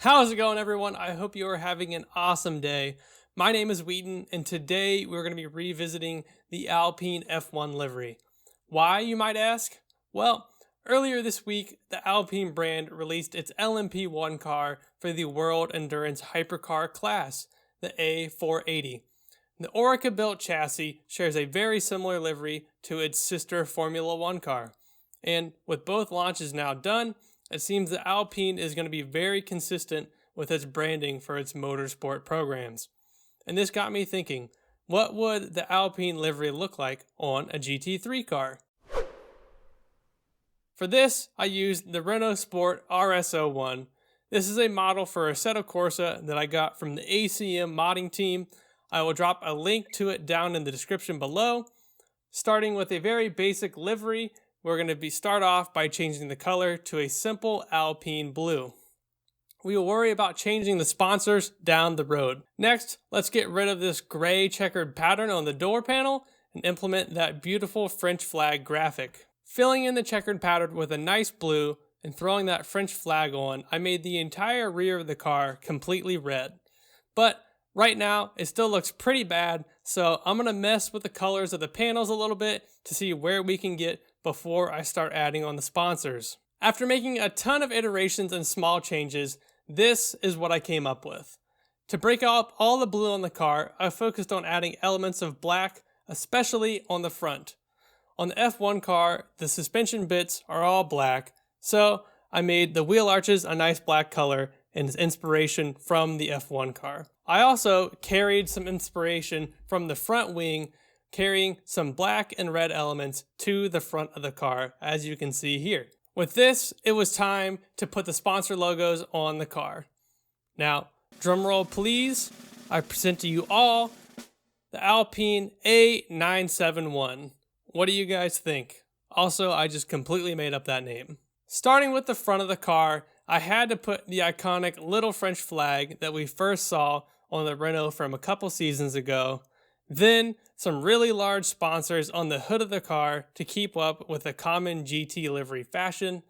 How's it going, everyone? I hope you are having an awesome day. My name is Wheaton, and today we're going to be revisiting the Alpine F1 livery. Why, you might ask? Well, earlier this week, the Alpine brand released its LMP1 car for the World Endurance Hypercar class, the A480. The Orica-built chassis shares a very similar livery to its sister Formula One car. And with both launches now done, it seems that Alpine is going to be very consistent with its branding for its motorsport programs. And this got me thinking, what would the Alpine livery look like on a GT3 car? For this, I used the Renault Sport RS01. This is a model for Assetto Corsa that I got from the ACM modding team. I will drop a link to it down in the description below. Starting with a very basic livery, we're going to start off by changing the color to a simple Alpine blue. We will worry about changing the sponsors down the road. Next, let's get rid of this gray checkered pattern on the door panel and implement that beautiful French flag graphic. Filling in the checkered pattern with a nice blue and throwing that French flag on, I made the entire rear of the car completely red. But right now, it still looks pretty bad, so I'm going to mess with the colors of the panels a little bit to see where we can get before I start adding on the sponsors. After making a ton of iterations and small changes, this is what I came up with. To break up all the blue on the car, I focused on adding elements of black, especially on the front. On the F1 car, the suspension bits are all black, so I made the wheel arches a nice black color and inspiration from the F1 car. I also carried some inspiration from the front wing, carrying some black and red elements to the front of the car, as you can see here. With this, it was time to put the sponsor logos on the car. Now, drumroll please, I present to you all the Alpine A971. What do you guys think? Also, I just completely made up that name. Starting with the front of the car, I had to put the iconic little French flag that we first saw on the Renault from a couple seasons ago. Then some really large sponsors on the hood of the car to keep up with a common GT livery fashion.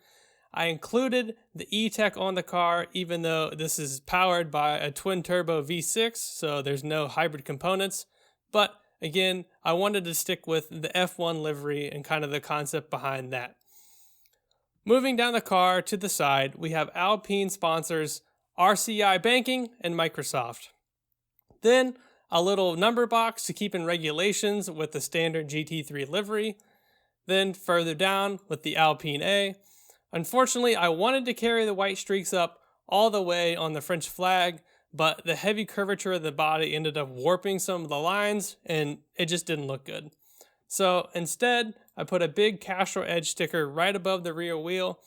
I included the E-Tech on the car, even though this is powered by a twin-turbo V6, so there's no hybrid components. But again, I wanted to stick with the F1 livery and kind of the concept behind that. Moving down the car to the side, we have Alpine sponsors RCI Banking and Microsoft. Then a little number box to keep in regulations with the standard GT3 livery. Then further down with the Alpine A. Unfortunately, I wanted to carry the white streaks up all the way on the French flag, but the heavy curvature of the body ended up warping some of the lines and it just didn't look good. So instead, I put a big Castro Edge sticker right above the rear wheel.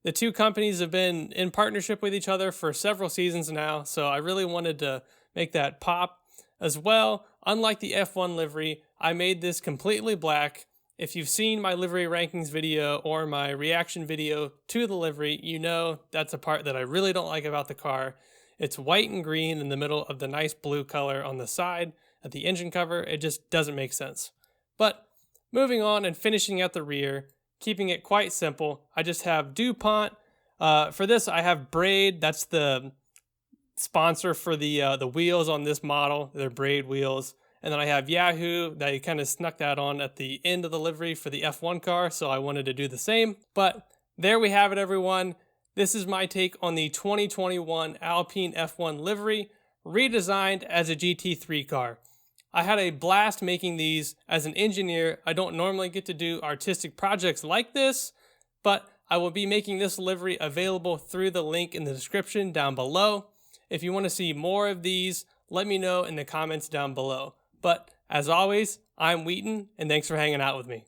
The two companies have been in partnership with each other for several seasons now, so I really wanted to make that pop. As well, unlike the F1 livery, I made this completely black. If you've seen my livery rankings video or my reaction video to the livery, you know that's a part that I really don't like about the car. It's white and green in the middle of the nice blue color on the side at the engine cover. It just doesn't make sense. But moving on and finishing at the rear, keeping it quite simple, I just have DuPont. For this, I have Braid. That's the sponsor for the wheels on this model. They're braid wheels. And then I have Yahoo. They kind of snuck that on at the end of the livery for the F1 car, so I wanted to do the same. But there we have it, everyone. This is my take on the 2021 Alpine F1 livery, redesigned as a GT3 car. I had a blast making these. As an engineer, I don't normally get to do artistic projects like this, but I will be making this livery available through the link in the description down below. If you want to see more of these, let me know in the comments down below. But as always, I'm Wheaton, and thanks for hanging out with me.